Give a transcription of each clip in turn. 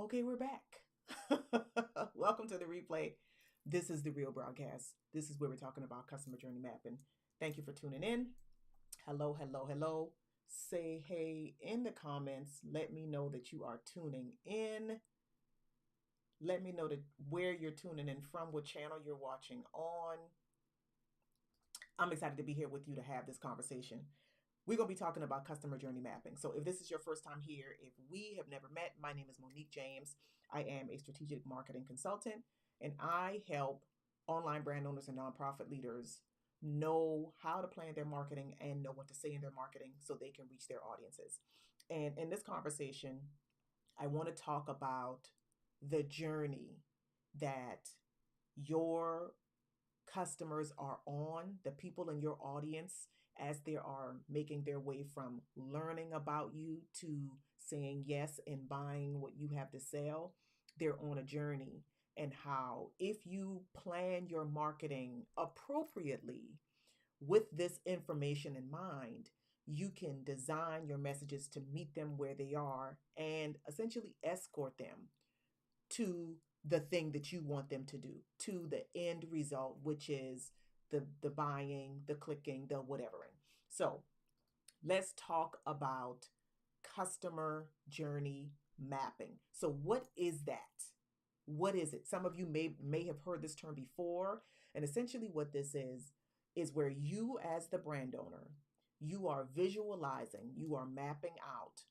Okay, we're back. Welcome to the replay. This is the real broadcast. This is where we're talking about customer journey mapping. Thank you for tuning in. Hello, hello, hello. Say hey in the comments. Let me know that you are tuning in. Let me know that where you're tuning in from, what channel you're watching on. I'm excited to be here with you to have this conversation. We're going to be talking about customer journey mapping. So if this is your first time here, if we have never met, my name is Monique James. I am a strategic marketing consultant, and I help online brand owners and nonprofit leaders know how to plan their marketing and know what to say in their marketing so they can reach their audiences. And in this conversation, I want to talk about the journey that your customers are on, the people in your audience, as they are making their way from learning about you to saying yes and buying what you have to sell. They're on a journey, and how, if you plan your marketing appropriately with this information in mind, you can design your messages to meet them where they are and essentially escort them to the thing that you want them to do, to the end result, which is the buying, the clicking, the whatevering. So let's talk about customer journey mapping. So what is that? What is it? Some of you may have heard this term before, and essentially what this is where you, as the brand owner, you are visualizing, you are mapping out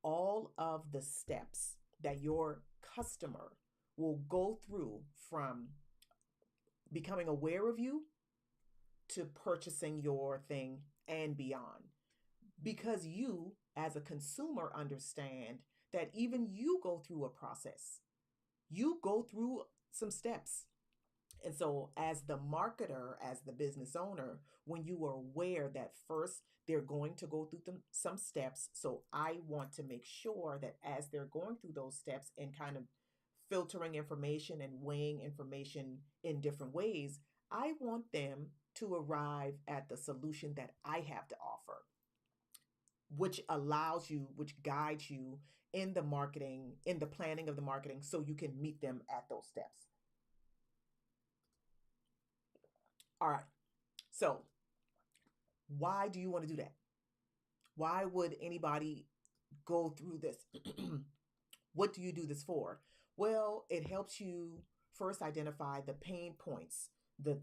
all of the steps that your customer will go through from becoming aware of you to purchasing your thing and beyond. Because you, as a consumer, understand that even you go through a process, you go through some steps. And so, as the marketer, as the business owner, when you are aware that first they're going to go through some steps, so I want to make sure that as they're going through those steps and kind of filtering information and weighing information in different ways, I want them to arrive at the solution that I have to offer, which allows you, which guides you in the marketing, in the planning of the marketing, so you can meet them at those steps. All right. So, why do you want to do that? Why would anybody go through this? What do you do this for? Well, it helps you first identify the pain points, the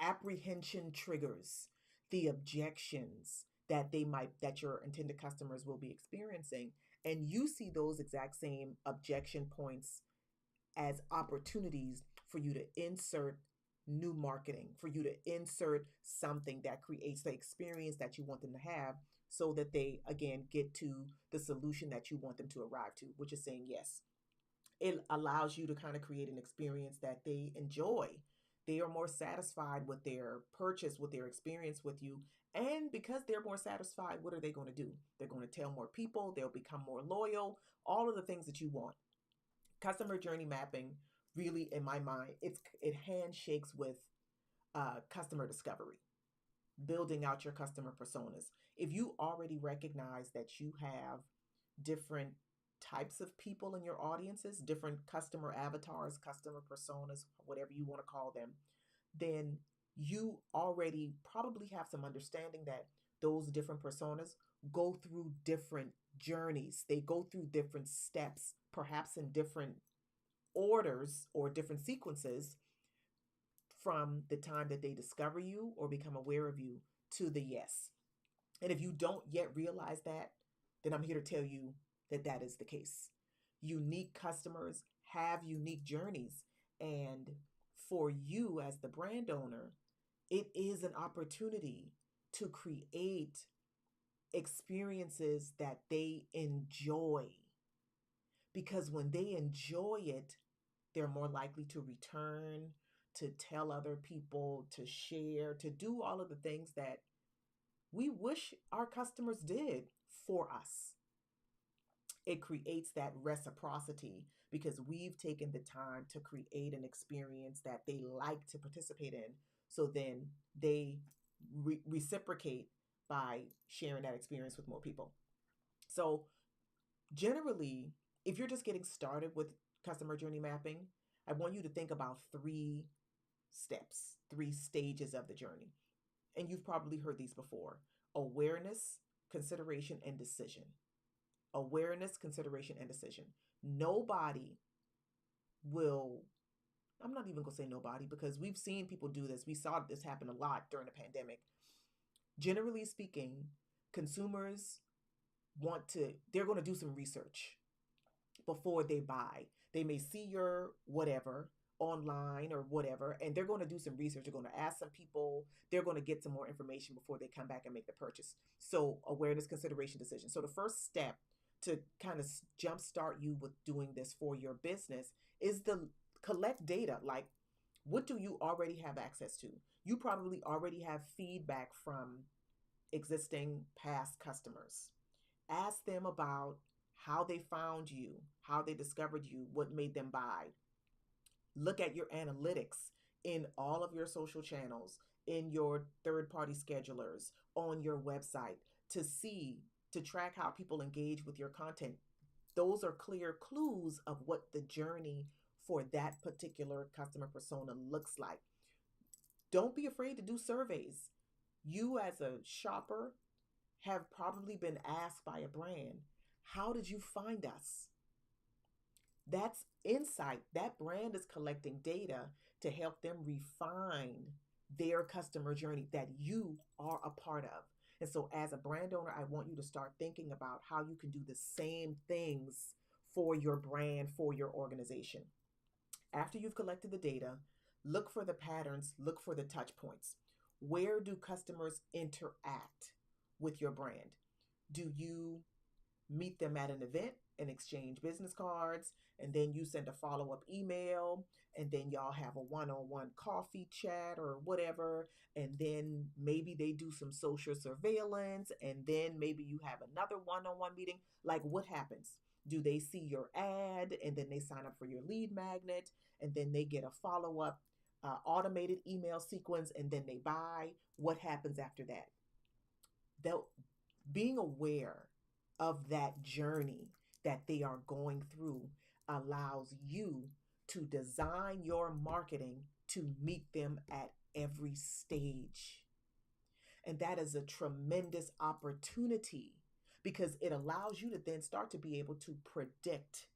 apprehension triggers, the objections that your intended customers will be experiencing, and you see those exact same objection points as opportunities for you to insert new marketing, for you to insert something that creates the experience that you want them to have, so that they, again, get to the solution that you want them to arrive to, which is saying yes. It allows you to kind of create an experience that they enjoy. They are more satisfied with their purchase, with their experience with you. And because they're more satisfied, what are they going to do? They're going to tell more people, they'll become more loyal, all of the things that you want. Customer journey mapping, really, in my mind, it handshakes with customer discovery, building out your customer personas. If you already recognize that you have different types of people in your audiences, different customer avatars, customer personas, whatever you want to call them, then you already probably have some understanding that those different personas go through different journeys. They go through different steps, perhaps in different orders or different sequences, from the time that they discover you or become aware of you to the yes. And if you don't yet realize that, then I'm here to tell you that that is the case. Unique customers have unique journeys. And for you, as the brand owner, it is an opportunity to create experiences that they enjoy. Because when they enjoy it, they're more likely to return, to tell other people, to share, to do all of the things that we wish our customers did for us. It creates that reciprocity because we've taken the time to create an experience that they like to participate in. So then they reciprocate by sharing that experience with more people. So generally, If you're just getting started with customer journey mapping, I want you to think about three steps, three stages of the journey. And you've probably heard these before: awareness, consideration, and decision. Awareness, consideration, and decision. Nobody will, I'm not even going to say nobody because we've seen people do this. We saw this happen a lot during the pandemic. Generally speaking, consumers they're going to do some research before they buy. They may see your whatever online or whatever, and they're going to do some research. They're going to ask some people. They're going to get some more information before they come back and make the purchase. So awareness, consideration, decision. So the first step to kind of jumpstart you with doing this for your business is the collect data. Like, what do you already have access to? You probably already have feedback from existing past customers. Ask them about how they found you, how they discovered you, what made them buy. Look at your analytics in all of your social channels, in your third party schedulers, on your website to see, to track how people engage with your content. Those are clear clues of what the journey for that particular customer persona looks like. Don't be afraid to do surveys. You, as a shopper, have probably been asked by a brand, how did you find us? That's insight. That brand is collecting data to help them refine their customer journey that you are a part of. And so, as a brand owner, I want you to start thinking about how you can do the same things for your brand, for your organization. After you've collected the data, look for the patterns, look for the touch points. Where do customers interact with your brand? Do you meet them at an event and exchange business cards, and then you send a follow-up email, and then y'all have a one-on-one coffee chat or whatever, and then maybe they do some social surveillance, and then maybe you have another one-on-one meeting? Like, what happens? Do they see your ad and then they sign up for your lead magnet, and then they get a follow-up automated email sequence, and then they buy? What happens after that? They'll, being aware of that journey that they are going through allows you to design your marketing to meet them at every stage. And that is a tremendous opportunity because it allows you to then start to be able to predict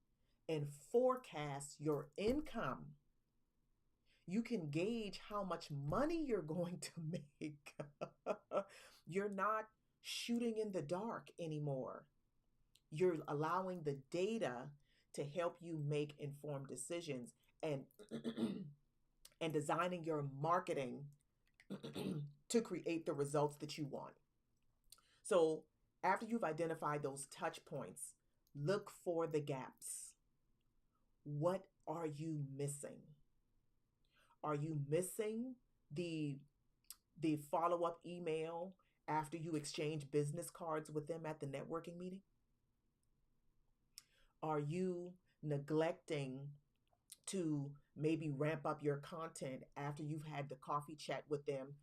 and forecast your income. You can gauge how much money you're going to make. You're not shooting in the dark anymore. You're allowing the data to help you make informed decisions and and designing your marketing to create the results that you want. So, after you've identified those touch points, look for the gaps. What are you missing? Are you missing the follow-up email after you exchange business cards with them at the networking meeting? Are you neglecting to maybe ramp up your content after you've had the coffee chat with them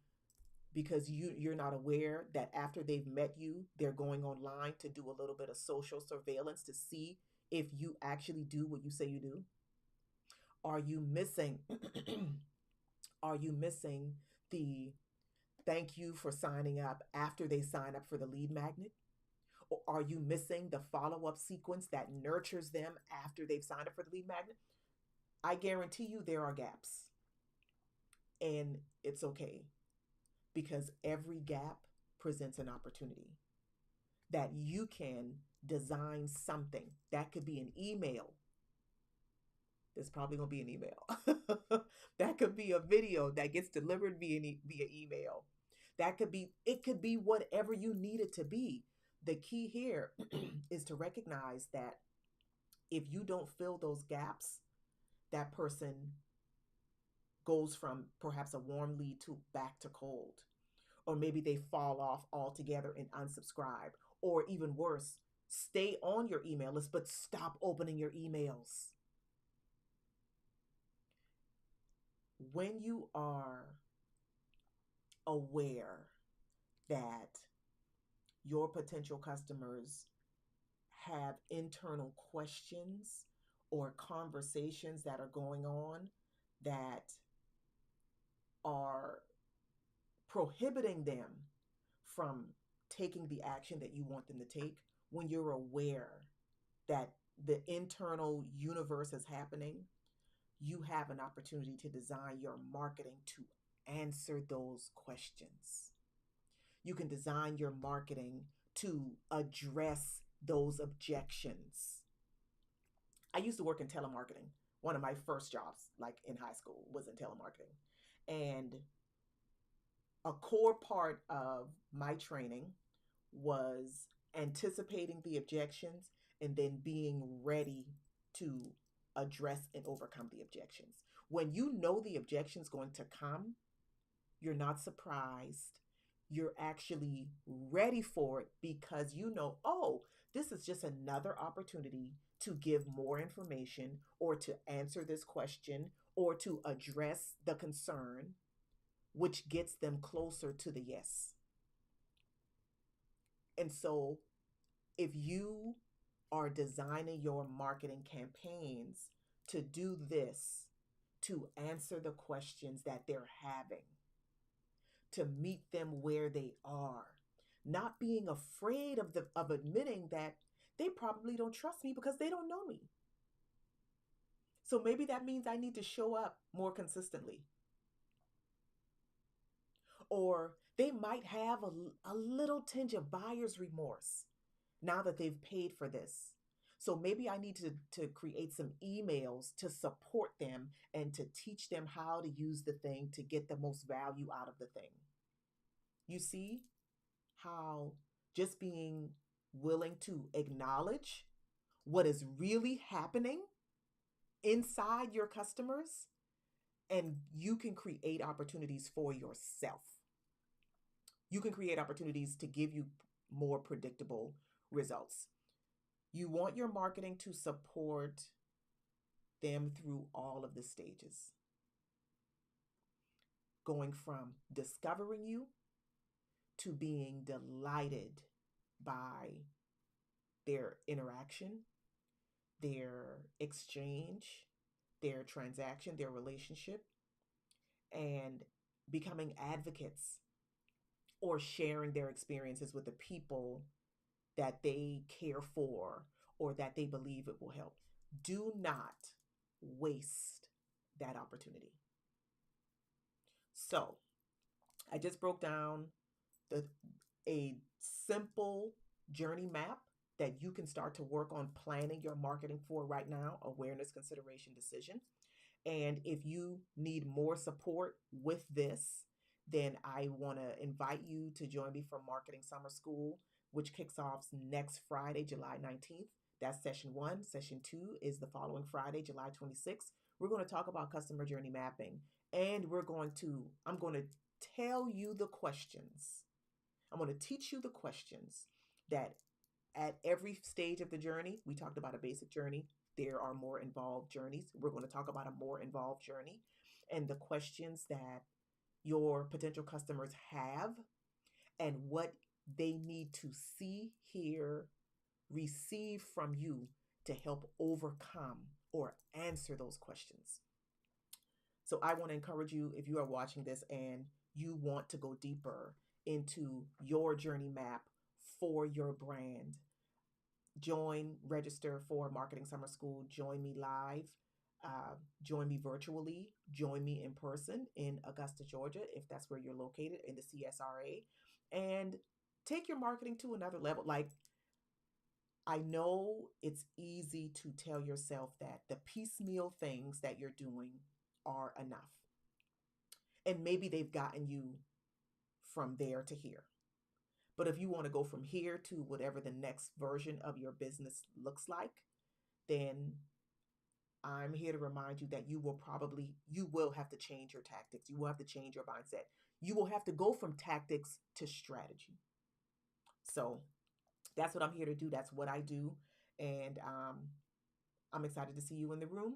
because you're not aware that after they've met you, they're going online to do a little bit of social surveillance to see if you actually do what you say you do? Are you missing are you missing the thank you for signing up after they sign up for the lead magnet? Or are you missing the follow-up sequence that nurtures them after they've signed up for the lead magnet? I guarantee you there are gaps. And it's okay because every gap presents an opportunity that you can design something. That could be an email. There's probably going to be an email. That could be a video that gets delivered via email. It could be whatever you need it to be. The key here is to recognize that if you don't fill those gaps, that person goes from perhaps a warm lead to back to cold. Or maybe they fall off altogether and unsubscribe. Or even worse, stay on your email list, but stop opening your emails. When you are aware that your potential customers have internal questions or conversations that are going on that are prohibiting them from taking the action that you want them to take, when you're aware that the internal universe is happening, you have an opportunity to design your marketing to answer those questions. You can design your marketing to address those objections. I used to work in telemarketing. One of my first jobs, like in high school, was in telemarketing. And a core part of my training was anticipating the objections and then being ready to address and overcome the objections. When you know the objection's going to come, you're not surprised. You're actually ready for it because you know, oh, this is just another opportunity to give more information or to answer this question or to address the concern, which gets them closer to the yes. And so if you are designing your marketing campaigns to do this, to answer the questions that they're having, to meet them where they are, not being afraid of admitting that they probably don't trust me because they don't know me. So maybe that means I need to show up more consistently. Or they might have a little tinge of buyer's remorse now that they've paid for this. So maybe I need to create some emails to support them and to teach them how to use the thing to get the most value out of the thing. You see how just being willing to acknowledge what is really happening inside your customers, and you can create opportunities for yourself. You can create opportunities to give you more predictable results. You want your marketing to support them through all of the stages, going from discovering you to being delighted by their interaction, their exchange, their transaction, their relationship, and becoming advocates or sharing their experiences with the people that they care for or that they believe it will help. Do not waste that opportunity. So, I just broke down the a simple journey map that you can start to work on planning your marketing for right now: awareness, consideration, decision. And if you need more support with this, then I want to invite you to join me for Marketing Summer School, which kicks off next Friday, July 19th. That's session 1. Session 2 is the following Friday, July 26th. We're going to talk about customer journey mapping, and I'm going to tell you the questions. I'm going to teach you the questions that at every stage of the journey. We talked about a basic journey. There are more involved journeys. We're going to talk about a more involved journey and the questions that your potential customers have and what they need to see, hear, receive from you to help overcome or answer those questions. So I want to encourage you, if you are watching this and you want to go deeper into your journey map for your brand, register for Marketing Summer School, join me live, join me virtually, join me in person in Augusta, Georgia, if that's where you're located in the CSRA, and take your marketing to another level. Like, I know it's easy to tell yourself that the piecemeal things that you're doing are enough. And maybe they've gotten you from there to here. But if you want to go from here to whatever the next version of your business looks like, then I'm here to remind you that you will have to change your tactics. You will have to change your mindset. You will have to go from tactics to strategy. So that's what I'm here to do. That's what I do. And I'm excited to see you in the room,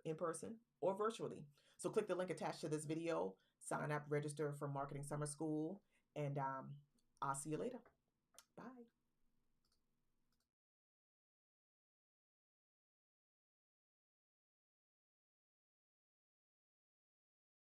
in person or virtually. So click the link attached to this video, sign up, register for Marketing Summer School, and I'll see you later. Bye.